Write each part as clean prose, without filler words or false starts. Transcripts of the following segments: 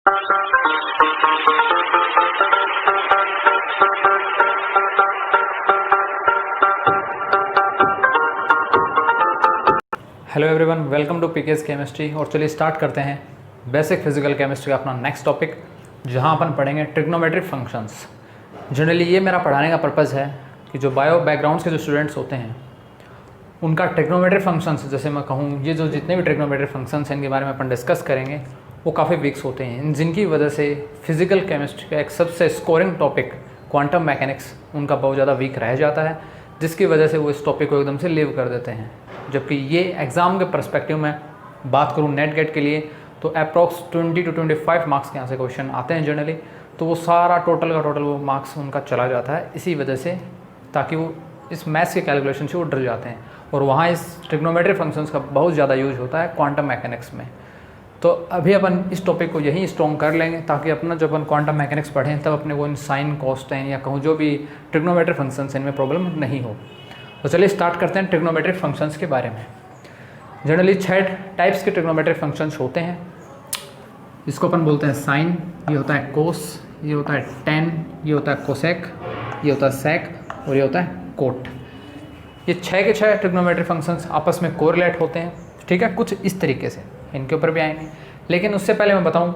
Hello everyone, welcome to PK's chemistry. और चलिए start करते हैं बेसिक फिजिकल केमिस्ट्री का अपना नेक्स्ट टॉपिक, जहां अपन पढ़ेंगे ट्रिग्नोमेट्रिक फंक्शंस। जनरली ये मेरा पढ़ाने का पर्पज़ है कि जो बायो बैकग्राउंड्स के जो स्टूडेंट्स होते हैं उनका ट्रिग्नोमेट्रिक फंक्शंस, जैसे मैं कहूँ ये जो जितने भी ट्रिग्नोमेट्रिक फंक्शंस हैं इनके बारे में अपन डिस्कस करेंगे, वो काफ़ी वीक्स होते हैं, जिनकी वजह से फिजिकल केमिस्ट्री का एक सबसे स्कोरिंग टॉपिक क्वांटम मैकेनिक्स उनका बहुत ज़्यादा वीक रह जाता है, जिसकी वजह से वो इस टॉपिक को एकदम से लीव कर देते हैं। जबकि ये एग्ज़ाम के पर्सपेक्टिव में बात करूँ नेट गेट के लिए तो अप्रॉक्स 20 to 25 मार्क्स के यहाँ से क्वेश्चन आते हैं जनरली, तो वो सारा टोटल का टोटल वो मार्क्स उनका चला जाता है इसी वजह से, ताकि वो इस मैथ्स के कैलकुलेशन से वो डर जाते हैं। और वहाँ इस ट्रिग्नोमेट्रिक फंक्शंस का बहुत ज़्यादा यूज होता है क्वांटम मैकेनिक्स में। तो अभी अपन इस टॉपिक को यहीं स्ट्रॉन्ग कर लेंगे, ताकि अपना जब अपन क्वांटम मैकेनिक्स पढ़ें तब अपने को इन साइन कॉस्टेन या कहूँ जो भी ट्रिग्नोमेट्रिक फंक्शंस इनमें प्रॉब्लम नहीं हो। तो चलिए स्टार्ट करते हैं ट्रिग्नोमेट्रिक फंक्शंस के बारे में। जनरली 6 टाइप्स के ट्रिग्नोमेट्रिक फंक्शंस होते हैं। इसको अपन बोलते हैं साइन, ये होता है कोस, ये होता है टेन, ये होता है कोसेक, ये होता है सेक और ये होता है कोट। ये 6 के 6 ट्रिग्नोमेट्रिक फंक्शंस आपस में कोरिलेट होते हैं, ठीक है, कुछ इस तरीके से। इनके ऊपर भी आएंगे, लेकिन उससे पहले मैं बताऊं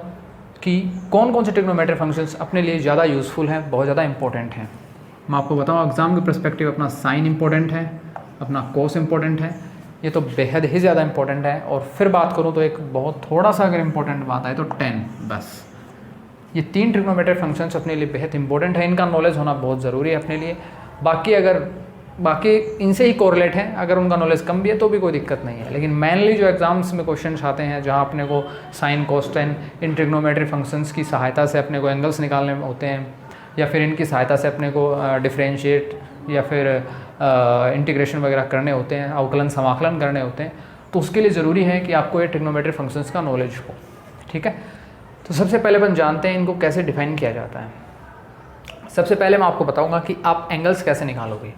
कि कौन कौन से ट्रिग्नोमेट्रिक फंक्शंस अपने लिए ज़्यादा यूज़फुल हैं, बहुत ज़्यादा इंपॉर्टेंट हैं। मैं आपको बताऊं एग्ज़ाम के पर्सपेक्टिव अपना साइन इंपॉर्टेंट है, अपना कोस इंपॉर्टेंट है, ये तो बेहद ही ज़्यादा इंपॉर्टेंट है। और फिर बात करूं तो एक बहुत थोड़ा सा अगर इंपॉर्टेंट बात आए तो टेन, बस। ये 3 ट्रिग्नोमेट्रिक फंक्शंस अपने लिए बेहद इंपॉर्टेंट है, इनका नॉलेज होना बहुत ज़रूरी है अपने लिए। बाकी इनसे ही कोरिलेट हैं, अगर उनका नॉलेज कम भी है तो भी कोई दिक्कत नहीं है। लेकिन मेनली जो एग्जाम्स में क्वेश्चन आते हैं जहाँ अपने को साइन कोस्टेन इन ट्रिग्नोमेट्रिक फंक्शंस की सहायता से अपने को एंगल्स निकालने होते हैं, या फिर इनकी सहायता से अपने को डिफरेंशिएट या फिर इंटीग्रेशन वगैरह करने होते हैं, अवकलन समाकलन करने होते हैं, तो उसके लिए ज़रूरी है कि आपको ये ट्रिग्नोमेट्रिक फंक्शंस का नॉलेज हो, ठीक है। तो सबसे पहले अपन जानते हैं इनको कैसे डिफाइन किया जाता है। सबसे पहले मैं आपको बताऊंगा कि आप एंगल्स कैसे निकालोगे।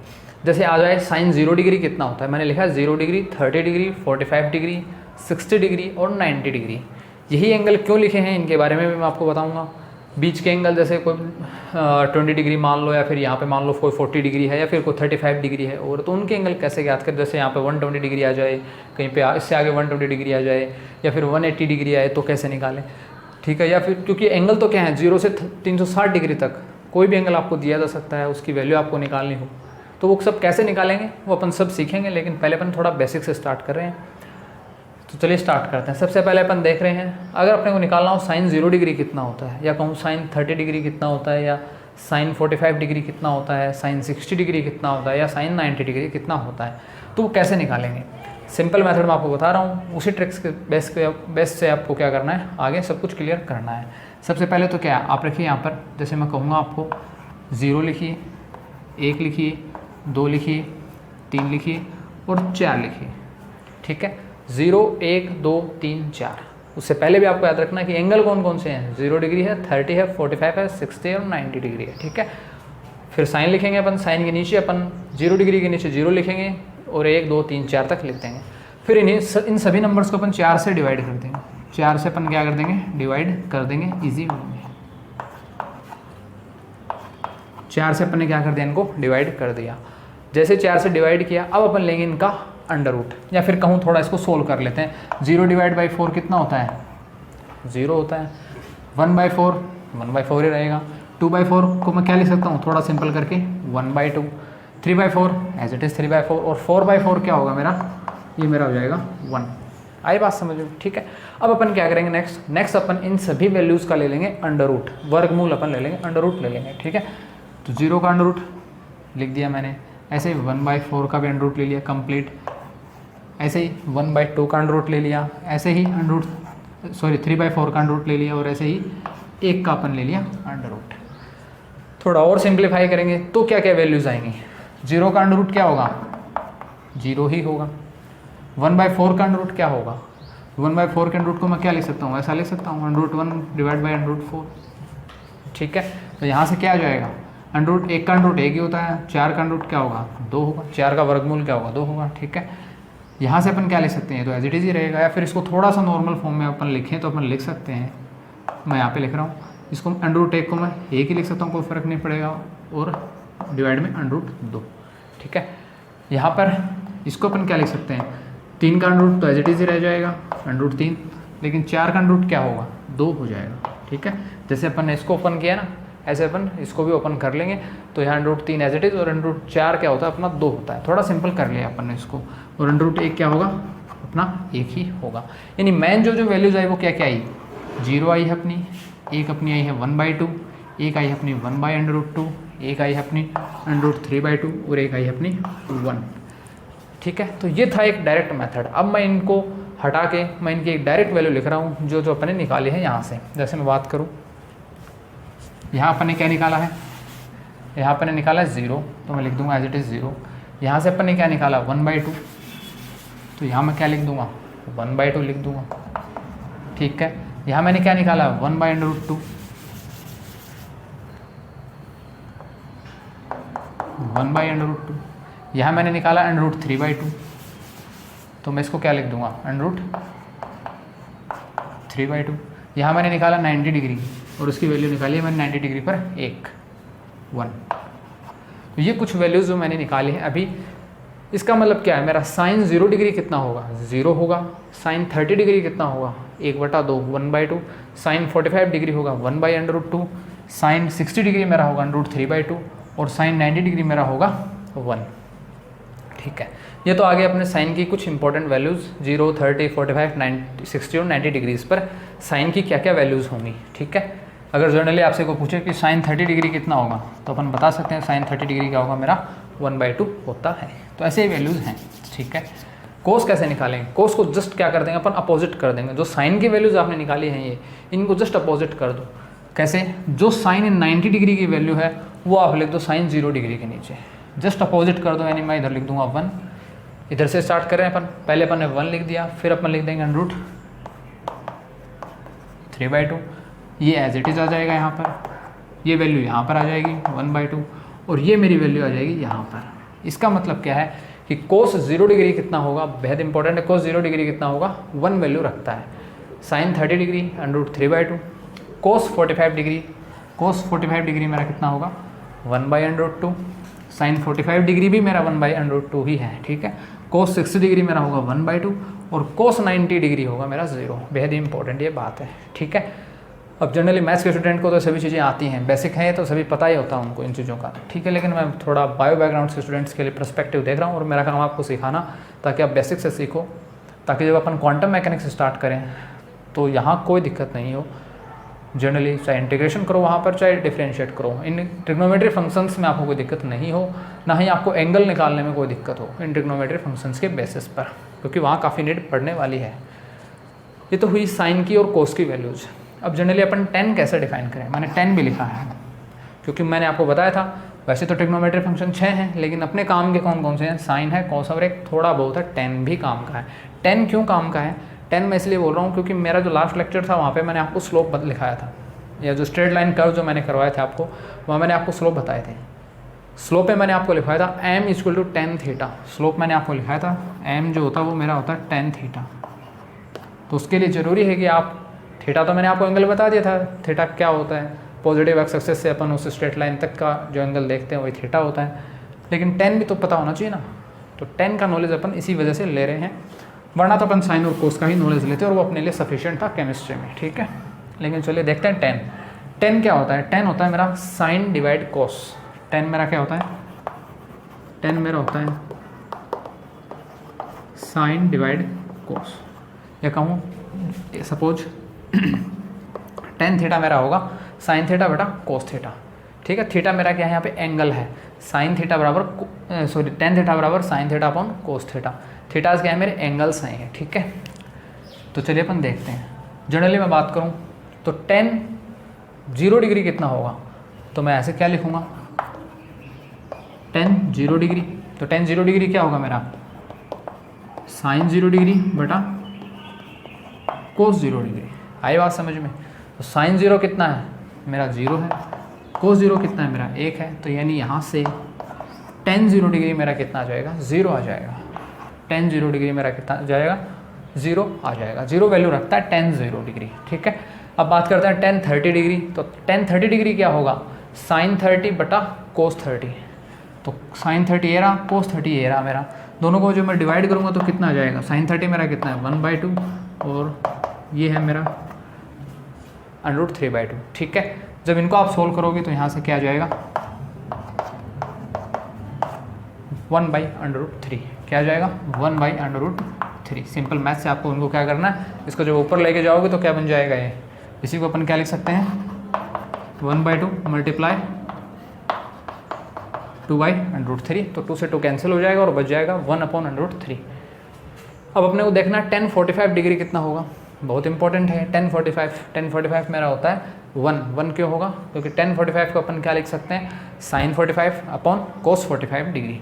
जैसे आ जाए साइन 0 डिग्री कितना होता है, मैंने लिखा है 0 डिग्री, 30 डिग्री, 45 डिग्री, 60 डिग्री और 90 डिग्री। यही एंगल क्यों लिखे हैं इनके बारे में भी मैं आपको बताऊंगा। बीच के एंगल जैसे कोई 20 डिग्री मान लो, या फिर यहाँ पे मान लो कोई 40 डिग्री है, या फिर कोई 35 डिग्री है, और तो उनके एंगल कैसे ज्ञात करें। जैसे यहाँ पे 120 डिग्री आ जाए, कहीं पे इससे आगे 120 डिग्री आ जाए, या फिर 180 डिग्री आए तो कैसे निकालें, ठीक है। या फिर क्योंकि एंगल तो क्या है 0 से 360 डिग्री तक कोई भी एंगल आपको दिया जा सकता है, उसकी वैल्यू आपको निकालनी हो, तो वो सब कैसे निकालेंगे वो अपन सब सीखेंगे। लेकिन पहले अपन थोड़ा बेसिक से स्टार्ट कर रहे हैं, तो चलिए स्टार्ट करते हैं। सबसे पहले अपन देख रहे हैं, अगर अपने को निकालना हो साइन 0 डिग्री कितना होता है, या कहूँ साइन 30 डिग्री कितना होता है, या साइन 45 डिग्री कितना होता है, साइन 60 डिग्री कितना होता है, या साइन 90 डिग्री कितना होता है, तो वो कैसे निकालेंगे। सिंपल मेथड मैं आपको बता रहा हूँ, उसी ट्रिक्स के बेस से आपको क्या करना है, आगे सब कुछ क्लियर करना है। सबसे पहले तो क्या आप रखिए यहाँ पर, जैसे मैं कहूँगा आपको 0 लिखिए, 1 लिखिए, 2 लिखिए, 3 लिखिए और 4 लिखिए, ठीक है। 0, 1, 2, 3, 4। उससे पहले भी आपको याद रखना है कि एंगल कौन कौन से हैं। 0 डिग्री है, 30 है, 45 है, 60 और 90 डिग्री है, ठीक है। फिर साइन लिखेंगे अपन, साइन के नीचे अपन 0 डिग्री के नीचे 0 लिखेंगे और 1, 2, 3, 4 तक लिख देंगे। फिर इन सभी नंबर्स को अपन 4 से डिवाइड कर देंगे। 4 से अपन क्या कर देंगे, डिवाइड कर देंगे ईजी वे में। 4 से अपन ने क्या कर दिया, इनको डिवाइड कर दिया। जैसे 4 से डिवाइड किया, अब अपन लेंगे इनका अंडर रूट, या फिर कहूँ थोड़ा इसको सोल्व कर लेते हैं। 0 डिवाइड बाई 4 कितना होता है, 0 होता है। 1/4 1/4 ही रहेगा। 2/4 को मैं क्या लिख सकता हूँ, थोड़ा सिंपल करके 1/2। 3/4 एज इट इज़ 3/4, और 4/4 क्या होगा मेरा, ये मेरा हो जाएगा 1। आई बात समझ में, ठीक है। अब अपन क्या करेंगे नेक्स्ट अपन इन सभी वैल्यूज़ का ले लेंगे अंडर रूट, वर्गमूल अपन ले लेंगे, अंडर रूट ले लेंगे, ठीक है। तो 0 का अंडर रूट लिख दिया मैंने, ऐसे ही 1/4 का भी अंडर रूट ले लिया कंप्लीट, ऐसे ही 1/2 का अंडर रूट ले लिया, ऐसे ही 3/4 का अंडर रूट ले लिया, और ऐसे ही 1 का अपन ले लिया अंडर रूट। थोड़ा और सिंप्लीफाई करेंगे तो क्या क्या वैल्यूज़ आएंगी। 0 का अंडर रूट क्या होगा, 0 ही होगा। 1/4 का अंडर रूट क्या होगा, 1/4 के अंडर रूट को मैं क्या लिख सकता हूँ, ऐसा लिख सकता हूँ √1 डिवाइड बाई √4, ठीक है। तो यहाँ से क्या आ जाएगा, अंडर रूट 1 का अंडर रूट 1 ही होता है, 4 का अंडर रूट क्या होगा, 2 होगा, 4 का वर्गमूल क्या होगा, 2 होगा, ठीक है। यहाँ से अपन क्या लिख सकते हैं, तो एज इट इज़ ही रहेगा। या फिर इसको थोड़ा सा नॉर्मल फॉर्म में अपन लिखें तो अपन लिख सकते हैं मैं यहाँ पे लिख रहा हूँ, इसको √1 को मैं 1 ही लिख सकता हूँ, कोई फ़र्क नहीं पड़ेगा, और डिवाइड में √2, ठीक है। यहाँ पर इसको अपन क्या लिख सकते हैं, 3 का √ तो एज इट इज़ ही रह जाएगा √3, लेकिन 4 का √ क्या होगा, 2 हो जाएगा, ठीक है। जैसे अपन ने इसको ओपन किया ना, ऐसे अपन इसको भी ओपन कर लेंगे, तो यहाँ √3 एज इट इज़, और √4 क्या होता है अपना 2 होता है। थोड़ा सिंपल कर लिया अपन ने इसको, और √1 क्या होगा अपना 1 ही होगा। यानी मेन जो वैल्यूज आई वो क्या क्या आई, 0 आई है अपनी, एक अपनी आई है 1/2, एक आई है अपनी 1/√2, एक आई है अपनी √3/2, और एक आई है अपनी 1, ठीक है। तो ये था एक डायरेक्ट मेथड। अब मैं इनको हटा के मैं इनकी एक डायरेक्ट वैल्यू लिख रहा हूँ जो अपने निकाले हैं यहाँ से। जैसे मैं बात करूँ, यहाँ अपन ने क्या निकाला है, यहाँ अपन ने निकाला है 0, तो मैं लिख दूंगा एज इट इज़ 0। यहाँ से अपन ने क्या निकाला 1/2, तो यहाँ मैं क्या लिख दूंगा 1/2 लिख दूंगा, ठीक है। यहाँ मैंने क्या निकाला 1/√2, 1/√2। यहाँ मैंने निकाला √3/2, तो मैं इसको क्या लिख दूंगा √3/2। यहाँ मैंने निकाला 90 डिग्री, और उसकी वैल्यू निकाली है मैंने 90 डिग्री पर 1। तो ये कुछ वैल्यूज़ जो मैंने निकाली हैं अभी। इसका मतलब क्या है, मेरा साइन 0 डिग्री कितना होगा, 0 होगा। साइन 30 डिग्री कितना होगा, 1/2, 1/2। साइन 45 डिग्री होगा 1/√2। साइन 60 डिग्री मेरा होगा √3/2, और साइन 90 डिग्री मेरा होगा 1, ठीक है। ये तो आगे अपने साइन की कुछ इंपॉर्टेंट वैल्यूज़ 0, 30, 45, 90, 60 और 90 डिग्रीज़ पर साइन की क्या क्या वैल्यूज़ होंगी, ठीक है। अगर जनरली आपसे को पूछे कि साइन 30 डिग्री कितना होगा, तो अपन बता सकते हैं साइन 30 डिग्री क्या होगा, मेरा 1/2 होता है। तो ऐसे ही वैल्यूज़ हैं, ठीक है। कोस कैसे निकालेंगे, कोस को जस्ट क्या कर देंगे अपन, अपोजिट कर देंगे। जो साइन की वैल्यूज़ आपने निकाली हैं ये, इनको जस्ट अपोजिट कर दो। कैसे, जो साइन 90 डिग्री की वैल्यू है वो आप लिख दो साइन 0 डिग्री के नीचे, जस्ट अपोजिट कर दो। यानी मैं इधर लिख दूंगा 1, इधर से स्टार्ट कर रहे हैं अपन, पहले अपन ने 1 लिख दिया, फिर अपन लिख देंगे √3/2, ये एज इट इज़ आ जाएगा यहाँ पर, ये वैल्यू यहाँ पर आ जाएगी 1/2, और ये मेरी वैल्यू आ जाएगी यहाँ पर। इसका मतलब क्या है कि कोस 0 डिग्री कितना होगा, बेहद इंपॉर्टेंट है। कोस 0 डिग्री कितना होगा, 1 वैल्यू रखता है। साइन 30 डिग्री √3/2, कोस 45 डिग्री, कोस 45 डिग्री मेरा कितना होगा 1/√2। साइन 45 डिग्री भी मेरा 1/√2 ही है, ठीक है। कोस 60 डिग्री मेरा होगा 1/2, और कोस 90 डिग्री होगा मेरा 0। बेहद ही इंपॉर्टेंट ये बात है, ठीक है। अब जनरली मैथ्स के स्टूडेंट को तो सभी चीज़ें आती हैं, बेसिक है तो सभी पता ही होता है उनको इन चीज़ों का, ठीक है। लेकिन मैं थोड़ा बायो बैकग्राउंड के स्टूडेंट्स के लिए पर्सपेक्टिव देख रहा हूँ, और मेरा काम आपको सिखाना, ताकि आप बेसिक से सीखो, ताकि जब अपन क्वांटम मैकेनिक्स स्टार्ट करें तो यहाँ कोई दिक्कत नहीं हो। जनरली चाहे इंटीग्रेशन करो वहाँ पर, चाहे डिफरेंशिएट करो, इन ट्रिग्नोमेट्री फंक्शंस में आपको कोई दिक्कत नहीं हो, ना ही आपको एंगल निकालने में कोई दिक्कत हो इन ट्रिग्नोमेट्री फंक्शंस के बेसिस पर, क्योंकि वहाँ काफ़ी नीड पड़ने वाली है। ये तो हुई साइन की और कोस की वैल्यूज़। अब जनरली अपन tan कैसे डिफाइन करें, मैंने tan भी लिखा है, क्योंकि मैंने आपको बताया था वैसे तो ट्रिग्नोमेट्री फंक्शन 6 हैं, लेकिन अपने काम के कौन कौन से हैं, साइन है, कोस और एक थोड़ा बहुत है tan भी काम का है। tan क्यों काम का है, tan मैं इसलिए बोल रहा हूँ क्योंकि मेरा जो लास्ट लेक्चर था वहाँ पे मैंने आपको स्लोप लिखाया था, या जो स्ट्रेट लाइन कर्व जो मैंने करवाए थे आपको, वहाँ मैंने आपको स्लोप बताए थे। स्लोप में मैंने आपको लिखाया था m = tan थीटा। स्लोप मैंने आपको लिखाया था m जो होता है वो मेरा होता है tan थीटा। तो उसके लिए ज़रूरी है कि आप, थीटा तो मैंने आपको एंगल बता दिया था, थीटा क्या होता है, पॉजिटिव एक्स एक्सिस से अपन उस स्ट्रेट लाइन तक का जो एंगल देखते हैं वही थीटा होता है। लेकिन tan भी तो पता होना चाहिए ना, तो tan का नॉलेज अपन इसी वजह से ले रहे हैं, वरना तो अपन साइन और कोस का ही नॉलेज लेते हैं, और वो अपने लिए सफिशिएंट था केमिस्ट्री में, ठीक है। लेकिन चलिए देखते हैं tan। tan क्या होता है, tan होता है मेरा साइन डिवाइड कोस। tan मेरा क्या होता है, tan मेरा होता है साइन डिवाइड कोस, या कहूँ सपोज tan थीटा मेरा होगा साइन थीटा बटा कोस थीटा, ठीक है। थीटा मेरा क्या है यहाँ पे एंगल है, साइन थीटा बराबर tan थीटा बराबर sign theta upon cos theta. Theta's क्या है मेरे एंगल्स हैं, ठीक है। तो चलिए अपन देखते हैं। जनरली मैं बात करूँ तो tan 0 डिग्री कितना होगा, तो मैं ऐसे क्या लिखूँगा tan 0 डिग्री। तो tan 0 डिग्री क्या होगा मेरा साइन 0 डिग्री बटा कोस 0 डिग्री। आई बात समझ में। तो साइन 0 कितना है मेरा 0 है, कोस 0 कितना है मेरा 1 है। तो यानी यहाँ से tan 0 डिग्री मेरा कितना आ जाएगा 0 आ जाएगा। tan 0 डिग्री मेरा कितना आ जाएगा 0 आ जाएगा। 0 वैल्यू रखता है tan 0 डिग्री, ठीक है। अब बात करते हैं टेन 30 डिग्री। तो टेन 30 डिग्री क्या होगा, साइन 30 बटा कोस 30। तो साइन 30 ये रहा, कोस 30 ये रहा मेरा। दोनों को जो मैं डिवाइड करूँगा तो कितना आ जाएगा, साइन 30 मेरा कितना है 1/2 और ये है मेरा √3/2। ठीक है, जब इनको आप सोल्व करोगे तो यहाँ से क्या आ जाएगा 1/√3। क्या आ जाएगा 1/√3। सिंपल मैथ से आपको उनको क्या करना है, इसको जब ऊपर लेके जाओगे तो क्या बन जाएगा ये, इसी को अपन क्या लिख सकते हैं 1/2 मल्टीप्लाई 2/√3। तो 2 से 2 कैंसिल हो जाएगा और बच जाएगा 1/√3। अब अपने को देखना 1045 डिग्री कितना होगा, बहुत इंपॉर्टेंट है। 1045 मेरा होता है 1 क्यों होगा, क्योंकि 1045 को अपन क्या लिख सकते हैं साइन 45 अपॉन कोस 45 डिग्री।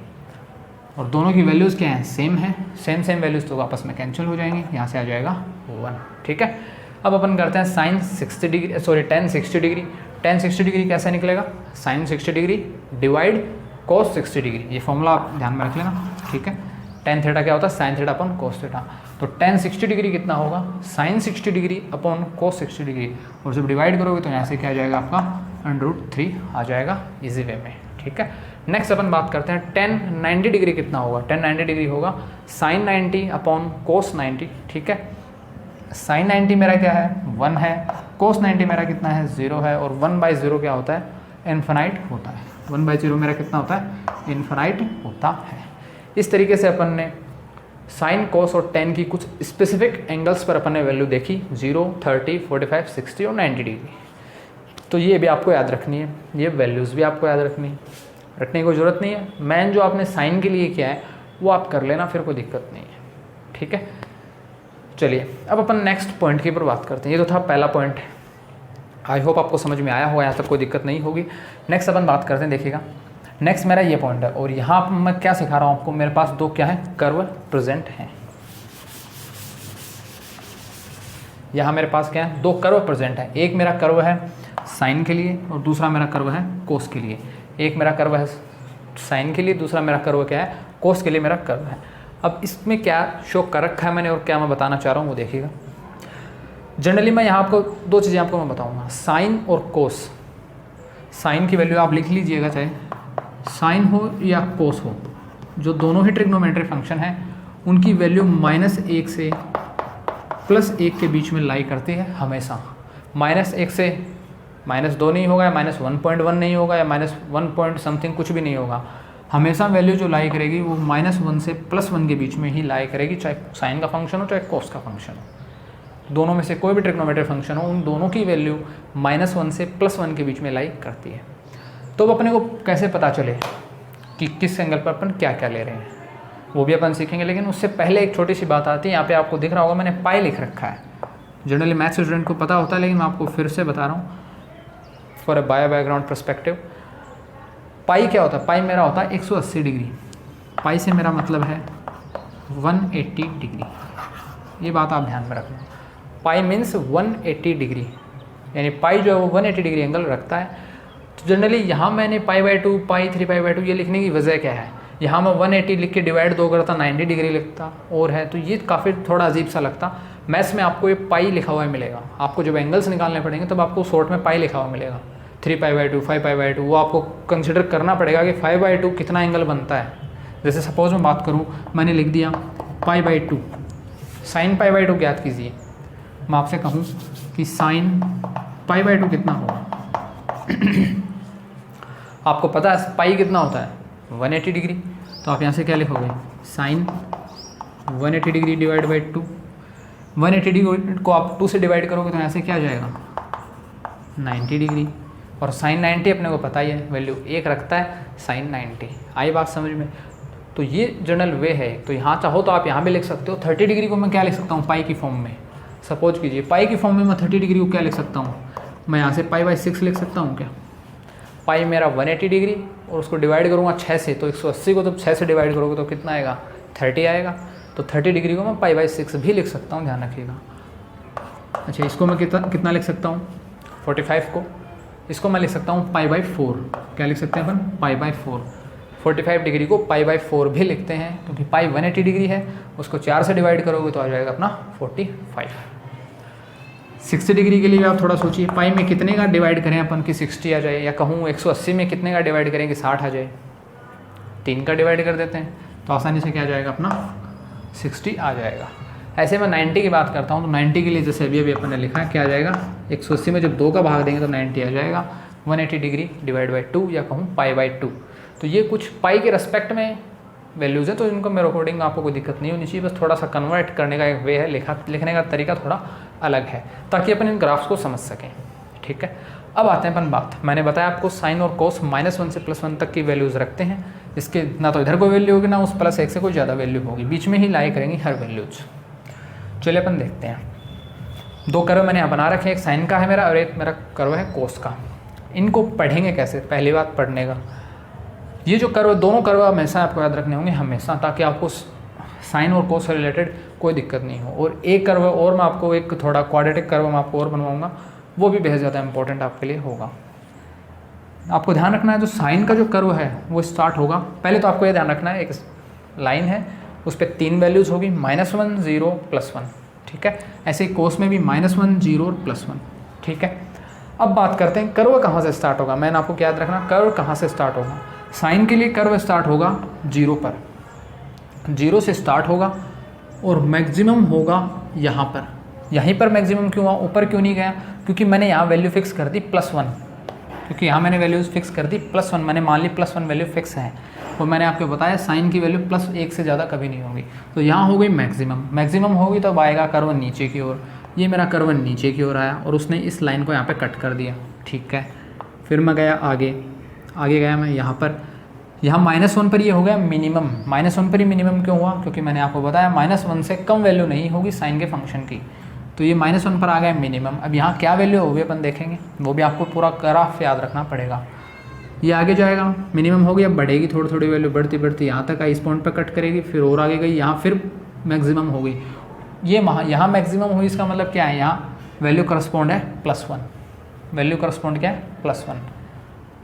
और दोनों की वैल्यूज़ क्या हैं, सेम है, सेम वैल्यूज़ तो आपस में कैंसिल हो जाएंगी, यहाँ से आ जाएगा 1। ठीक है, अब अपन करते हैं sine 60 degree, sorry 1060 degree. 1060 degree कैसे निकलेगा, sine 60 degree divide cos 60 degree. ये फॉर्मूला आप ध्यान में रख लेना। ठीक है, टेन थीटा क्या होता है sine theta upon cos theta. तो 1060 डिग्री कितना होगा, sine 60 degree upon cos 60 degree. और जब डिवाइड करोगे तो यहाँ से क्या आ जाएगा आपका √3 आ जाएगा इजी वे में। ठीक है, नेक्स्ट अपन बात करते हैं 1090 डिग्री कितना होगा। 1090 डिग्री होगा साइन 90 अपॉन कोस 90। ठीक है, साइन 90 मेरा क्या है 1 है, कोस 90 मेरा कितना है 0 है, और 1/0 क्या होता है इन्फिनाइट होता है। 1/0 मेरा कितना होता है इन्फिनाइट होता है। इस तरीके से अपन ने साइन कोस और टेन की कुछ स्पेसिफिक एंगल्स पर अपन ने वैल्यू देखी 0, 30, 45, 60 और 90 डिग्री। तो ये भी आपको याद रखनी है, ये वैल्यूज़ भी आपको याद रखनी की कोई ज़रूरत नहीं है। मैन जो आपने साइन के लिए किया है वो आप कर लेना, फिर कोई दिक्कत नहीं है। ठीक है, चलिए अब अपन नेक्स्ट पॉइंट के ऊपर बात करते हैं। ये तो था पहला पॉइंट, आई होप आपको समझ में आया होगा, यहाँ तक कोई दिक्कत नहीं होगी। नेक्स्ट अपन बात करते हैं, देखिएगा नेक्स्ट मेरा ये पॉइंट है, और यहाँ पर मैं क्या सिखा रहा हूँ आपको, मेरे पास दो क्या है कर्व प्रेजेंट हैं। यहाँ मेरे पास क्या है दो कर्व प्रेजेंट है, एक मेरा कर्व है साइन के लिए और दूसरा मेरा कर्व है कोस के लिए। एक मेरा कर्व है साइन के लिए, दूसरा मेरा कर्व क्या है कोस के लिए मेरा कर्व है। अब इसमें क्या शो कर रखा है मैंने और क्या मैं बताना चाह रहा हूँ वो देखिएगा। जनरली मैं यहाँ आपको दो चीज़ें आपको मैं बताऊँगा, साइन और कोस। साइन की वैल्यू आप लिख लीजिएगा, चाहे साइन हो या कोस हो, जो दोनों ही ट्रिग्नोमेट्रिक फंक्शन हैं उनकी वैल्यू -1 से +1 के बीच में लाई करती है हमेशा। -1 से -2 नहीं होगा, या -1.1 नहीं होगा, या -1 पॉइंट समथिंग कुछ भी नहीं होगा। हमेशा वैल्यू जो लाई करेगी वो -1 से +1 के बीच में ही लाई करेगी, चाहे साइन का फंक्शन हो चाहे कोस का फंक्शन हो। दोनों में से कोई भी ट्रिग्नोमेट्रिक फंक्शन हो, उन दोनों की वैल्यू -1 से +1 के बीच में लाई करती है। तो अब अपने को कैसे पता चले कि किस एंगल पर अपन क्या क्या ले रहे हैं, वो भी अपन सीखेंगे। लेकिन उससे पहले एक छोटी सी बात आती है, यहाँ पे आपको दिख रहा होगा मैंने पाई लिख रखा है। जनरली मैथ्स स्टूडेंट को पता होता है, लेकिन मैं आपको फिर से बता रहा हूँ for a bio background perspective. Pi क्या होता है, पाई मेरा होता है 180 डिग्री। पाई से मेरा मतलब है 180 डिग्री, ये बात आप ध्यान में रखना। पाई मीन्स 180 डिग्री, यानी पाई जो है वो 180 डिग्री एंगल रखता है। तो जनरली यहाँ मैंने π/2, π3 π/2 ये लिखने की वजह क्या है, यहाँ मैं 180 लिख के डिवाइड 2 करता 90 डिग्री लिखता और है, तो ये काफ़ी थोड़ा अजीब सा लगता। मैथ्स में आपको ये पाई लिखा हुआ मिलेगा, आपको जब एंगल्स निकालने पड़ेंगे तब आपको शॉर्ट में पाई लिखा हुआ मिलेगा। 3π/2, 5π/2, वो आपको कंसिडर करना पड़ेगा कि 5/2 कितना एंगल बनता है। जैसे सपोज मैं बात करूँ, मैंने लिख दिया π/2, साइन π/2 ज्ञात कीजिए। मैं आपसे कहूँ कि साइन π/2 कितना होगा आपको पता है पाई कितना होता है 180 डिग्री, तो आप यहाँ से क्या लिखोगे sine 180 degree divide by 2। 180 degree को आप 2 से डिवाइड करोगे तो यहाँ से क्या आ जाएगा 90 डिग्री, और साइन 90 अपने को पता ही है वैल्यू 1 रखता है साइन 90। आई बात समझ में। तो ये जनरल वे है। तो यहाँ चाहो तो आप यहाँ भी लिख सकते हो। 30 डिग्री को मैं क्या लिख सकता हूँ पाई की फॉर्म में, सपोज कीजिए पाई की फॉर्म में मैं 30 डिग्री को क्या लिख सकता हूँ, मैं यहाँ से π/6 लिख सकता हूँ क्या। पाई मेरा 180 डिग्री और उसको डिवाइड करूँगा 6 से, तो 180 को जब 6 से डिवाइड करोगे तो कितना आएगा 30 आएगा। तो 30 डिग्री को मैं π/6 भी लिख सकता हूँ, ध्यान रखिएगा। अच्छा, इसको मैं कितना लिख सकता हूँ 45 को, इसको मैं लिख सकता हूँ π/4। क्या लिख सकते हैं अपन π/4। 45 डिग्री को π/4 भी लिखते हैं क्योंकि पाई 180 डिग्री है, उसको 4 से डिवाइड करोगे तो आ जाएगा अपना 45। 60 डिग्री के लिए आप थोड़ा सोचिए, पाई में कितने का डिवाइड करें अपन कि 60 आ जाए, या कहूँ 180 में कितने का डिवाइड करें कि 60 आ जाए। 3 का डिवाइड कर देते हैं तो आसानी से क्या आ जाएगा अपना 60 आ जाएगा। ऐसे मैं 90 की बात करता हूँ तो 90 के लिए जैसे अभी अपन ने लिखा है क्या आ जाएगा, 180 में जब 2 का भाग देंगे तो 90 आ जाएगा। 180 डिग्री डिवाइड बाई 2 या कहूँ पाई बाई 2। तो ये कुछ पाई के रेस्पेक्ट में वैल्यूज़ है, तो इनको मेरे अकॉर्डिंग आपको कोई दिक्कत नहीं होनी चाहिए, बस थोड़ा सा कन्वर्ट करने का एक वे है, लिखने का तरीका थोड़ा अलग है ताकि अपन इन ग्राफ्स को समझ सकें। ठीक है, अब आते हैं अपन बात, मैंने बताया आपको साइन और कोस -1 से +1 तक की वैल्यूज़ रखते हैं। इसके ना तो इधर कोई वैल्यू होगी ना उस +1 से कोई ज़्यादा वैल्यू होगी, बीच में ही लाई करेंगी हर वैल्यूज। चलिए अपन देखते हैं, 2 कर्व मैंने यहाँ बना रखे हैं, एक साइन का है मेरा और एक मेरा कर्व है कोस का। इनको पढ़ेंगे कैसे, पहली बात पढ़ने का, ये जो कर्व, दोनों कर्व हमेशा आपको याद रखने होंगे हमेशा, ताकि आपको साइन और कोस से रिलेटेड कोई दिक्कत नहीं हो। और एक कर्व और मैं आपको एक थोड़ा क्वाड्रेटिक कर्व मैं आपको और बनवाऊंगा, वो भी बेहद ज़्यादा इंपॉर्टेंट आपके लिए होगा। आपको ध्यान रखना है जो साइन का जो कर्व है वो स्टार्ट होगा, पहले तो आपको ये ध्यान रखना है एक लाइन है उस पर 3 वैल्यूज़ होगी, -1 0 +1। ठीक है, ऐसे ही कोस में भी -1 0 और +1। ठीक है, अब बात करते हैं कर्व कहाँ से स्टार्ट होगा। मैंने आपको क्या याद रखना, कर्व कहाँ से स्टार्ट होगा। साइन के लिए कर्व स्टार्ट होगा 0 पर, 0 से स्टार्ट होगा और मैक्सिमम होगा यहाँ पर। यहीं पर मैक्सिमम क्यों हुआ, ऊपर क्यों नहीं गया, क्योंकि मैंने यहाँ वैल्यू फिक्स कर दी +1, क्योंकि यहाँ मैंने वैल्यूज़ फिक्स कर दी +1, मैंने मान ली +1 वैल्यू फिक्स है। और मैंने आपको बताया साइन की वैल्यू +1 से ज़्यादा कभी नहीं होगी, तो यहाँ हो गई मैक्सिमम होगी तब आएगा कर्व नीचे की ओर। ये मेरा कर्व नीचे की ओर आया और उसने इस लाइन को यहाँ पे कट कर दिया। ठीक है, फिर मैं गया आगे गया मैं यहाँ पर, यहाँ -1 पर ये हो गया मिनिमम। -1 पर ही मिनिमम क्यों हुआ, क्योंकि मैंने आपको बताया -1 से कम वैल्यू नहीं होगी साइन के फंक्शन की, तो ये -1 पर आ गया मिनिमम। अब यहाँ क्या वैल्यू होगी अपन देखेंगे, वो भी आपको पूरा ग्राफ याद रखना पड़ेगा। ये आगे जाएगा, मिनिमम हो गया, बढ़ेगी थोड़ी थोड़ी वैल्यू, बढ़ती यहाँ तक आई, इस पॉइंट पर कट करेगी, फिर और आगे गई, यहाँ फिर मैक्सिमम हो गई। ये यहाँ मैक्सिमम हुई, इसका मतलब क्या है, यहाँ वैल्यू करस्पॉन्ड है +1, वैल्यू करस्पॉन्ड क्या है +1,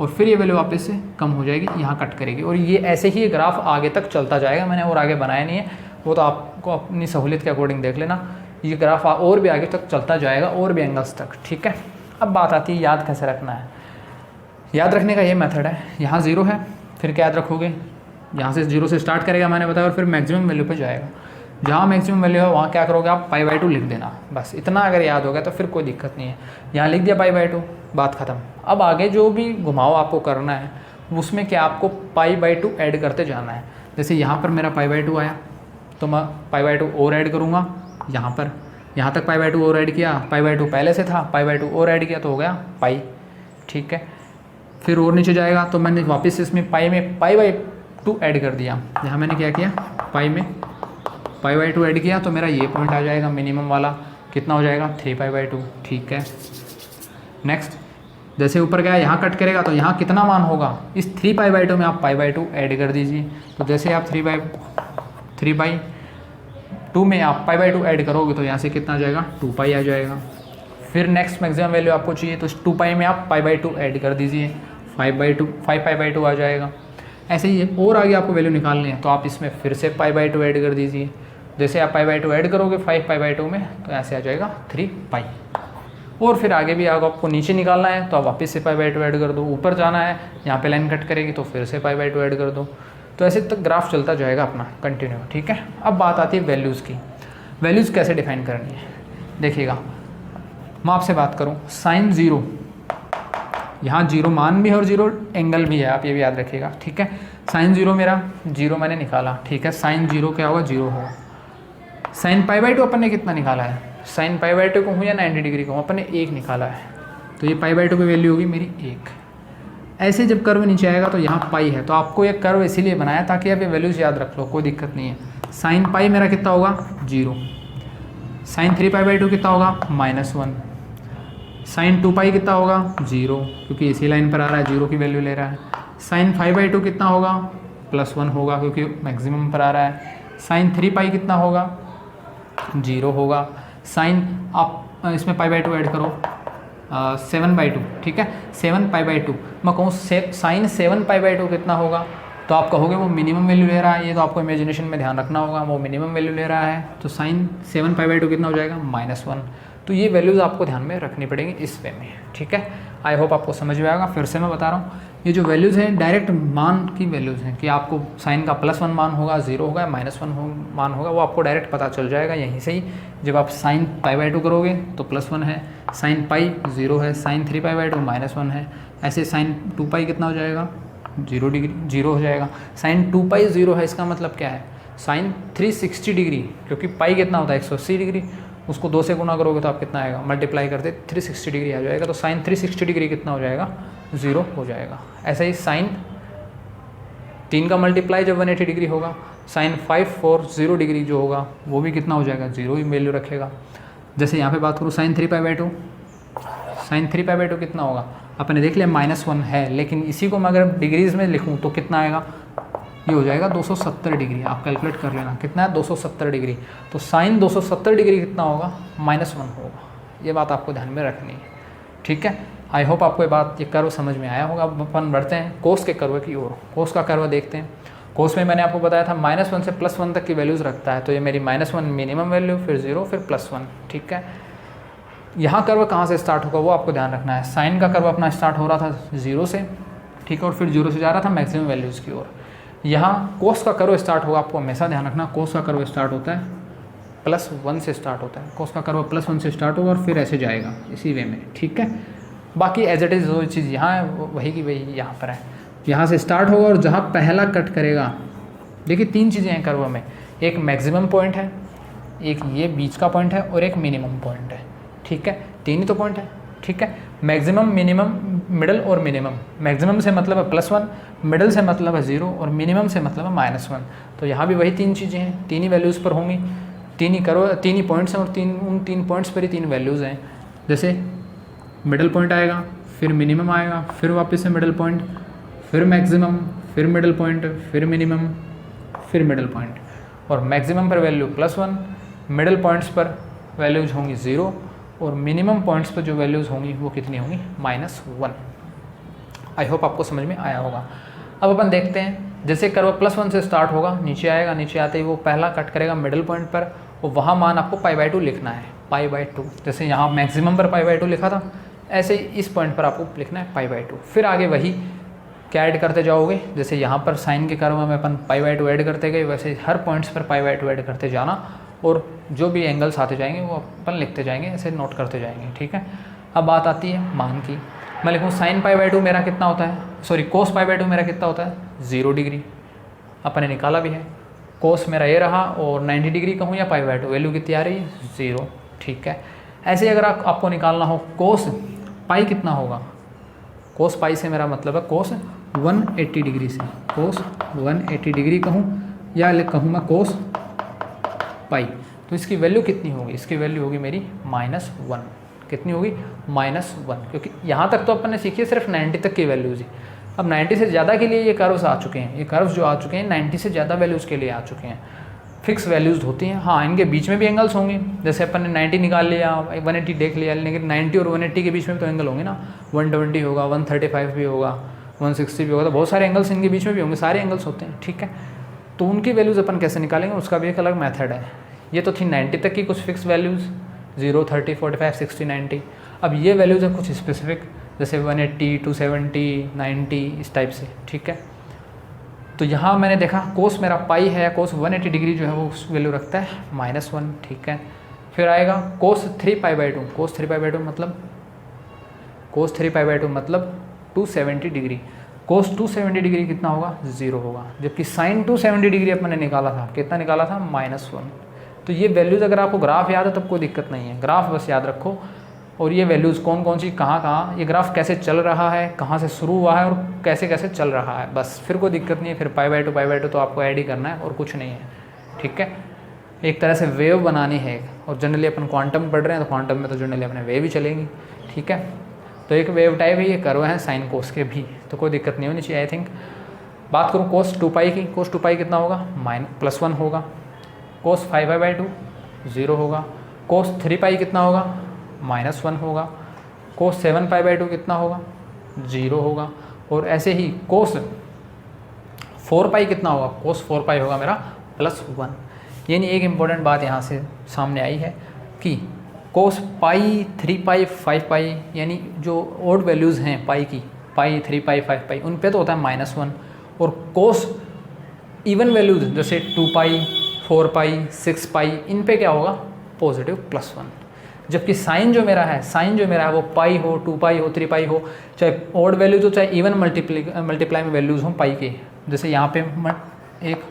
और फिर ये वैल्यू वापस से कम हो जाएगी, यहाँ कट करेगी। और ये ऐसे ही ग्राफ आगे तक चलता जाएगा। मैंने और आगे बनाया नहीं है, वो तो आपको अपनी सहूलियत के अकॉर्डिंग देख लेना। ये ग्राफ और भी आगे तक चलता जाएगा और भी एंगल्स तक। ठीक है, अब बात आती है याद कैसे रखना है। याद रखने का ये मेथड है, यहाँ 0 है, फिर क्या याद रखोगे, यहाँ से 0 से स्टार्ट करेगा मैंने बताया, और फिर मैक्सिमम वैल्यू पे जाएगा। जहाँ मैक्सिमम वैल्यू है वहाँ क्या करोगे आप, π/2 लिख देना, बस इतना अगर याद हो गया तो फिर कोई दिक्कत नहीं है। यहाँ लिख दिया π/2, बात ख़त्म। अब आगे जो भी घुमाव आपको करना है उसमें क्या आपको π/2 ऐड करते जाना है। जैसे यहाँ पर मेरा π/2 आया तो मैं π/2 और ऐड करूँगा, यहाँ पर यहाँ तक π/2 और ऐड किया, π/2 पहले से था, π/2 और ऐड किया तो हो गया पाई। ठीक है, फिर और नीचे जाएगा तो मैंने वापस इसमें पाई में π/2 ऐड कर दिया। यहाँ मैंने क्या किया, पाई में π/2 ऐड किया तो मेरा ये पॉइंट आ जाएगा मिनिमम वाला, कितना हो जाएगा 3π/2। ठीक है, नेक्स्ट जैसे ऊपर गया यहाँ कट करेगा तो यहाँ कितना मान होगा, इस 3π/2 में आप π/2 ऐड कर दीजिए। तो जैसे आप 3/2 में आप π/2 ऐड करोगे तो यहाँ से कितना आ जाएगा 2π आ जाएगा। फिर नेक्स्ट मैक्सिमम वैल्यू आपको चाहिए तो 2π में आप π/2 ऐड कर दीजिए, 5π/2 आ जाएगा। ऐसे ही और आगे आपको वैल्यू निकालनी है तो आप इसमें फिर से π/2 ऐड कर दीजिए। जैसे आप π/2 ऐड करोगे 5π/2 में तो ऐसे आ जाएगा 3π। और फिर आगे भी अगर आपको नीचे निकालना है तो आप वापस से π/2 ऐड कर दो। ऊपर जाना है, यहाँ पे लाइन कट करेगी तो फिर से π/2 ऐड कर दो। तो ऐसे तक ग्राफ चलता जाएगा अपना कंटिन्यू। ठीक है, अब बात आती है वैल्यूज़ की। वैल्यूज़ कैसे डिफाइन करनी है, देखिएगा मैं आपसे बात करूँ, साइन 0, यहाँ 0 मान भी है और 0 एंगल भी है, आप ये भी याद रखिएगा। ठीक है, साइन 0 मेरा 0 मैंने निकाला। ठीक है, साइन 0 क्या होगा, 0 होगा। साइन π/2 अपन ने कितना निकाला है, साइन π/2 को हूँ या 90 डिग्री को, अपन ने 1 निकाला है, तो ये π/2 की वैल्यू होगी मेरी 1। ऐसे जब कर्व नीचे आएगा तो यहाँ पाई है, तो आपको ये कर्व इसीलिए बनाया ताकि आप ये वैल्यूज़ याद रख लो, कोई दिक्कत नहीं है। साइन पाई मेरा कितना होगा 0, साइन 3π/2 कितना होगा -1, साइन 2π कितना होगा 0, क्योंकि इसी लाइन पर आ रहा है, 0 की वैल्यू ले रहा है। साइन 5/2 कितना होगा +1 होगा, क्योंकि मैक्सिमम पर आ रहा है। साइन 3π कितना होगा 0 होगा। साइन आप इसमें π/2 ऐड करो 7/2। ठीक है, 7π/2 मैं कहूँ साइन 7π/2 कितना होगा, तो आप कहोगे वो मिनिमम वैल्यू ले रहा है, ये तो आपको इमेजिनेशन में ध्यान रखना होगा, वो मिनिमम वैल्यू ले रहा है। तो साइन 7π/2 कितना हो जाएगा -1। तो ये वैल्यूज़ आपको ध्यान में रखनी पड़ेंगी इस वे में, ठीक है। आई होप आपको समझ में आएगा। फिर से मैं बता रहा हूँ, ये जो वैल्यूज़ हैं डायरेक्ट मान की वैल्यूज़ हैं कि आपको साइन का +1 मान होगा, 0 होगा, -1 मान होगा, वो आपको डायरेक्ट पता चल जाएगा यहीं से ही। जब आप साइन π/2 करोगे तो +1 है, साइन पाई 0 है, साइन 3π/2 -1 है, ऐसे साइन 2π कितना हो जाएगा 0 डिग्री 0 हो जाएगा। साइन 2π 0 है, इसका मतलब क्या है साइन 360 डिग्री, क्योंकि पाई कितना होता है 180 डिग्री, उसको 2 से गुना करोगे तो आप कितना आएगा, मल्टीप्लाई करते 360 डिग्री आ जाएगा, तो साइन 360 डिग्री कितना हो जाएगा 0 हो जाएगा। ऐसे ही साइन 3 का मल्टीप्लाई जब 180 डिग्री होगा, साइन 540 डिग्री जो होगा वो भी कितना हो जाएगा 0 ही वैल्यू रखेगा। जैसे यहाँ पे बात करूँ साइन 3π/2, साइन 3π/2 कितना होगा, अपने देख लिया -1 है, लेकिन इसी को मैं अगर डिग्रीज़ में लिखूँ तो कितना आएगा, ये हो जाएगा 270 डिग्री। आप कैलकुलेट कर लेना कितना है 270 डिग्री। तो साइन 270 डिग्री कितना होगा -1 होगा। ये बात आपको ध्यान में रखनी है, ठीक है। आई होप आपको ये कर्व समझ में आया होगा। अब अपन बढ़ते हैं कोस के कर्व की ओर। कोस का कर्व देखते हैं। कोस में मैंने आपको बताया था -1 से +1 तक की वैल्यूज़ रखता है, तो ये मेरी -1 मिनिमम वैल्यू, फिर 0, फिर +1, ठीक है। यहाँ कर्व कहाँ से स्टार्ट होगा वो आपको ध्यान रखना है। साइन का कर्व अपना स्टार्ट हो रहा था 0 से, ठीक है, और फिर 0 से जा रहा था मैक्सिमम वैल्यूज़ की ओर। यहाँ कोस का कर्व स्टार्ट होगा, आपको हमेशा ध्यान रखना कोस का कर्व स्टार्ट होता है +1 से स्टार्ट होता है। कोस का कर्व +1 से स्टार्ट होगा और फिर ऐसे जाएगा इसी वे में, ठीक है। बाकी एज इट इज़ जो चीज़ यहाँ है वही की वही यहाँ पर है। यहाँ से स्टार्ट होगा और जहाँ पहला कट करेगा, देखिए 3 चीज़ें हैं कर्व में, एक मैक्सिमम पॉइंट है, एक ये बीच का पॉइंट है और एक मिनिमम पॉइंट है, ठीक है। 3 ही तो पॉइंट है, ठीक है। मैक्सिमम, मिनिमम, मिडल और मिनिमम। मैक्सिमम से मतलब है +1, मिडल से मतलब है 0 और मिनिमम से मतलब है -1। तो यहाँ भी वही 3 चीज़ें हैं, 3 ही वैल्यूज़ पर होंगी, 3 ही कर्व, 3 ही पॉइंट्स हैं और उन 3 पॉइंट्स पर ही 3 वैल्यूज़ हैं। जैसे मिडल पॉइंट आएगा, फिर मिनिमम आएगा, फिर वापस से मिडल पॉइंट, फिर मैक्सिमम, फिर मिडल पॉइंट, फिर मिनिमम, फिर मिडल पॉइंट। और मैक्सिमम पर वैल्यू +1, मिडल पॉइंट्स पर वैल्यूज़ होंगी 0 और मिनिमम पॉइंट्स पर जो वैल्यूज़ होंगी वो कितनी होंगी -1। आई होप आपको समझ में आया होगा। अब अपन देखते हैं, जैसे कर्व +1 से स्टार्ट होगा, नीचे आएगा, नीचे आते ही वो पहला कट करेगा मिडल पॉइंट पर, और वहाँ मान आपको π/2 लिखना है, π/2। जैसे यहाँ मैक्सिमम पर π/2 लिखा था, ऐसे ही इस पॉइंट पर आपको लिखना है π/2। फिर आगे वही क्या ऐड करते जाओगे, जैसे यहाँ पर साइन के कर्व में अपन π/2 ऐड करते गए, वैसे हर पॉइंट्स पर π/2 ऐड करते जाना, और जो भी एंगल्स आते जाएंगे वो अपन लिखते जाएंगे, ऐसे नोट करते जाएंगे, ठीक है। अब बात आती है मान की। मैं लिखूँ साइन π/2 मेरा कितना होता है, सॉरी कोस π/2 मेरा कितना होता है 0 डिग्री, अपने निकाला भी है। कोस मेरा ये रहा, और 90 डिग्री कहूँ या π/2, वैल्यू कितनी आ रही है 0, ठीक है। ऐसे अगर आपको निकालना हो कोस पाई कितना होगा, कोस पाई से मेरा मतलब है कोस 180 डिग्री से, कोस 180 डिग्री कहूँ या कहूँ मैं कोस पाई, तो इसकी वैल्यू कितनी होगी, इसकी वैल्यू होगी मेरी -1। कितनी होगी -1, क्योंकि यहाँ तक तो अपन ने सीखी है सिर्फ 90 तक की वैल्यूज़ ही। अब 90 से ज़्यादा के लिए ये कर्व्स आ चुके हैं, ये कर्व्स जो आ चुके हैं 90 से ज़्यादा वैल्यूज़ के लिए आ चुके हैं, फिक्स वैल्यूज़ होती हैं। हाँ, इनके बीच में भी एंगल्स होंगे, जैसे अपन ने 90 निकाल लिया, 180 देख लिया, लेकिन 90 और 180 के बीच में तो एंगल होंगे ना, 120 होगा, 135 भी होगा, 160 भी होगा, तो बहुत सारे एंगल्स इनके बीच में भी होंगे, सारे एंगल्स होते हैं, ठीक है। तो उनकी वैल्यूज़ अपन कैसे निकालेंगे, उसका भी एक अलग मेथड है। ये तो थी 90 तक की कुछ फिक्स वैल्यूज़, 0, 30, 45, 60, 90। अब ये वैल्यूज़ है कुछ स्पेसिफिक, जैसे 180, 270, 90, इस टाइप से, ठीक है। तो यहाँ मैंने देखा कोस मेरा पाई है, कोस 180 डिग्री जो है वो वैल्यू रखता है -1, ठीक है। फिर आएगा कोस 3π/2, कोस 3π/2 मतलब, कोस 3π/2 मतलब 270 डिग्री, कोस 270 डिग्री कितना होगा 0 होगा, जबकि साइन 270 डिग्री अपन ने निकाला था, कितना निकाला था -1। तो ये वैल्यूज़ अगर आपको ग्राफ याद है तब कोई दिक्कत नहीं है, ग्राफ बस याद रखो, और ये वैल्यूज़ कौन कौन सी कहाँ, ये ग्राफ कैसे चल रहा है, कहाँ से शुरू हुआ है और कैसे कैसे चल रहा है, बस फिर कोई दिक्कत नहीं है। फिर π/2 तो आपको ऐड ही करना है और कुछ नहीं है, ठीक है। एक तरह से वेव बनानी है, और जनरली अपन क्वांटम पढ़ रहे हैं तो क्वांटम में तो जनरली अपने वेव ही चलेंगी, ठीक है। तो एक वेव टाइप ही ये कर्व है साइन कोस के भी, तो कोई दिक्कत नहीं होनी चाहिए आई थिंक। बात करूँ कोस 2π की, कोस 2π कितना होगा +1 होगा, कोस 5π/2 0 होगा, कोस 3π कितना होगा -1 होगा, कोस 7π/2 कितना होगा 0 होगा, और ऐसे ही कोस 4π कितना होगा, कोस 4π होगा मेरा +1। यानी एक इम्पॉर्टेंट बात यहाँ से सामने आई है कि कोस पाई 3 पाई 5 पाई, यानी जो ओड वैल्यूज़ हैं पाई की, पाई 3 पाई 5 पाई, उन पे तो होता है -1, और कोस इवन वैल्यूज जैसे 2 पाई 4 पाई 6 पाई, इन पे क्या होगा पॉजिटिव +1। जबकि साइन जो मेरा है वो पाई हो 2 पाई हो 3 पाई हो, चाहे ओड वैल्यूज हो चाहे इवन मल्टीप्लाई में वैल्यूज़ हों पाई के, जैसे यहाँ पे एक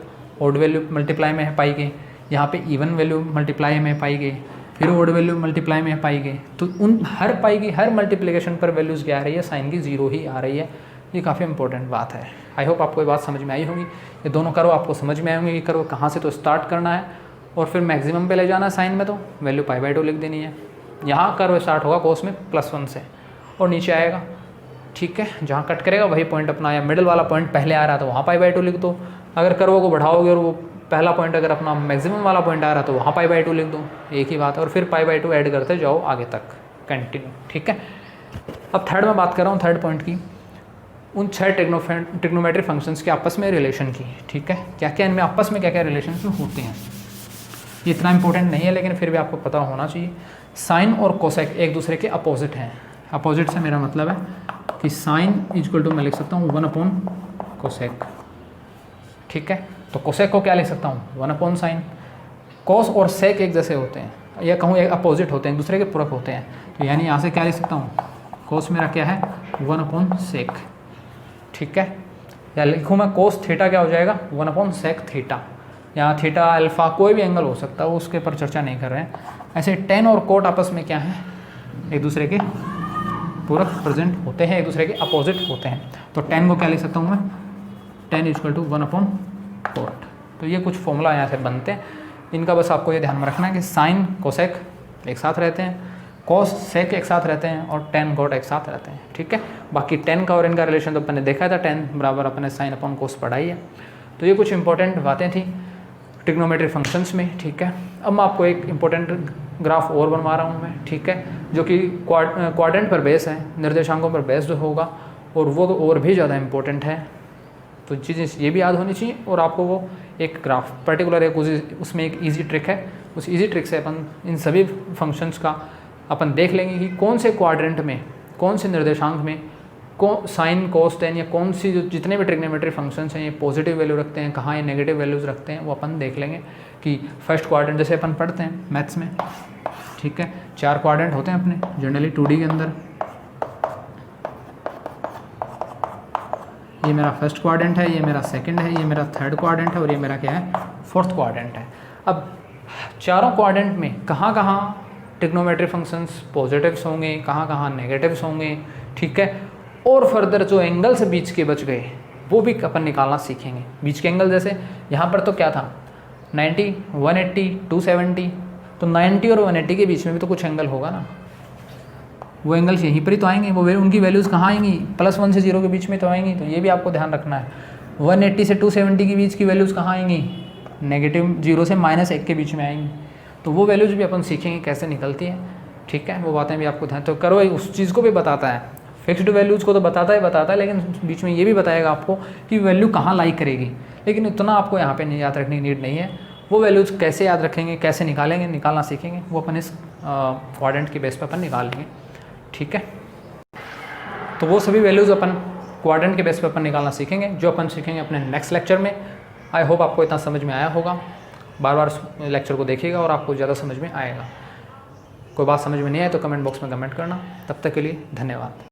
ओड वैल्यू मल्टीप्लाई में है पाई के, यहाँ पे इवन वैल्यू मल्टीप्लाई में पाई के, फिर ओड वैल्यू मल्टीप्लाई में पाई के, तो उन हर पाई की हर मल्टीप्लिकेशन पर वैल्यूज़ क्या आ रही है, साइन की 0 ही आ रही है। ये काफ़ी इंपॉर्टेंट बात है। आई होप आपको ये बात समझ में आई होगी। ये दोनों कर्व आपको समझ में आए होंगे, ये कर्व कहाँ से तो स्टार्ट करना है और फिर मैक्सिमम पे ले जाना है साइन में, तो वैल्यू π/2 लिख देनी है। यहाँ कर्व स्टार्ट होगा कोस में +1 से और नीचे आएगा, ठीक है, जहाँ कट करेगा वही पॉइंट अपना, या मिडिल वाला पॉइंट पहले आ रहा तो वहाँ π/2 लिख दो। अगर कर्व को बढ़ाओगे और वो पहला पॉइंट अगर अपना मैक्सिमम वाला पॉइंट आ रहा तो वहाँ π/2 लिख दो, एक ही बात है, और फिर π/2 ऐड करते जाओ आगे तक कंटिन्यू, ठीक है। अब थर्ड में बात कर रहा हूँ, थर्ड पॉइंट की, उन 6 ट्रिग्नोमेट्रिक फंक्शंस के आपस में रिलेशन की, ठीक है, क्या क्या इनमें आपस में क्या क्या रिलेशन होते हैं। ये इतना इंपॉर्टेंट नहीं है लेकिन फिर भी आपको पता होना चाहिए। साइन और कोसेक एक दूसरे के अपोजिट हैं। अपोजिट से मेरा मतलब है कि साइन इक्वल टू मैं लिख सकता हूँ 1/कोसेक, ठीक है। तो कोसेक को क्या लिख सकता हूँ 1/साइन। कोस और सेक एक जैसे होते हैं, या कहूँ एक अपोजिट होते हैं, एक दूसरे के पूरक होते हैं, तो यानी यहाँ से क्या लिख सकता हूँ, कोस मेरा क्या है 1/सेक, ठीक है। या लिखूँ मैं कोस थीटा क्या हो जाएगा 1/सेक थीटा। यहाँ थीटा अल्फा कोई भी एंगल हो सकता है, वो उसके ऊपर चर्चा नहीं कर रहे हैं। ऐसे टेन और कोट आपस में क्या है, एक दूसरे के पूरक प्रेजेंट होते हैं, एक दूसरे के अपोजिट होते हैं। तो टेन को क्या लिख सकता हूँ मैं, 10 इक्वल टू 1/कोट। तो ये कुछ फॉर्मूला यहाँ से बनते हैं, इनका बस आपको ये ध्यान में रखना है कि साइन कोसेक एक साथ रहते हैं, कोस सेक एक साथ रहते हैं, और टेन कोट एक साथ रहते हैं, ठीक है। बाकी टेन का और इनका रिलेशन तो अपन ने देखा था, टेन बराबर अपने साइन अपॉन कोस पढ़ाई है। तो ये कुछ इंपॉर्टेंट बातें थी ट्रिग्नोमेट्रिक फंक्शंस में, ठीक है। अब मैं आपको एक इंपॉर्टेंट ग्राफ और बनवा रहा हूँ मैं, ठीक है, जो कि क्वाड्रेंट पर बेस है, निर्देशांकों पर बेस्ड होगा, और वो तो और भी ज़्यादा इंपॉर्टेंट है। तो चीज़ें ये भी याद होनी चाहिए, और आपको वो एक ग्राफ पर्टिकुलर एक उसमें एक ईजी ट्रिक है, उस ईजी ट्रिक से अपन इन सभी फंक्शंस का अपन देख लेंगे कि कौन से क्वाड्रेंट में, कौन से निर्देशांक में साइन कोस टेन या कौन सी जो जितने भी ट्रिग्नोमेट्रिक फंक्शंस हैं ये पॉजिटिव वैल्यू रखते हैं, कहाँ ये नेगेटिव वैल्यूज़ रखते हैं, वो अपन देख लेंगे। कि फर्स्ट क्वाड्रेंट जैसे अपन पढ़ते हैं मैथ्स में, ठीक है, 4 क्वाड्रेंट होते हैं अपने जनरली 2D के अंदर। ये मेरा फर्स्ट क्वाड्रेंट है, ये मेरा सेकंड है, ये मेरा थर्ड क्वाड्रेंट है, और ये मेरा क्या है फोर्थ क्वाड्रेंट है। अब चारों क्वाड्रेंट में कहाँ कहाँ ट्रिग्नोमेट्रिक फंक्शंस पॉजिटिव्स होंगे, कहाँ कहाँ नेगेटिव्स होंगे, ठीक है। और फर्दर जो एंगल्स बीच के बच गए वो भी अपन निकालना सीखेंगे। बीच के एंगल जैसे यहाँ पर तो क्या था 90, 180, 270, तो 90 और 180 के बीच में भी तो कुछ एंगल होगा ना, वो एंगल्स यहीं पर ही तो आएंगे, वो उनकी वैल्यूज़ कहाँ आएंगी +1 से 0 के बीच में तो आएंगी। तो ये भी आपको ध्यान रखना है। 180 से 270 के बीच की वैल्यूज़ कहाँ आएंगी, -0 से -1 के बीच में आएंगी। तो वो वैल्यूज़ भी अपन सीखेंगे कैसे निकलती है, ठीक है। वो बातें भी आपको ध्यान, तो करो उस चीज़ को भी बताता है, फिक्स्ड वैल्यूज़ को तो बताता है, लेकिन बीच में ये भी बताएगा आपको कि वैल्यू कहाँ लाई करेगी। लेकिन इतना आपको यहाँ पे नहीं याद रखने की नीड नहीं है। वो वैल्यूज़ कैसे याद रखेंगे, कैसे निकालेंगे, निकालना सीखेंगे, वो अपन इस क्वाड्रेंट के बेस पर अपन निकालेंगे, ठीक है। तो वो सभी वैल्यूज़ अपन क्वाड्रेंट के बेस पर अपन निकालना सीखेंगे, जो अपन सीखेंगे अपने नेक्स्ट लेक्चर में। आई होप आपको इतना समझ में आया होगा। बार बार लेक्चर को देखिएगा और आपको ज़्यादा समझ में आएगा। कोई बात समझ में नहीं आए तो कमेंट बॉक्स में कमेंट करना। तब तक के लिए धन्यवाद।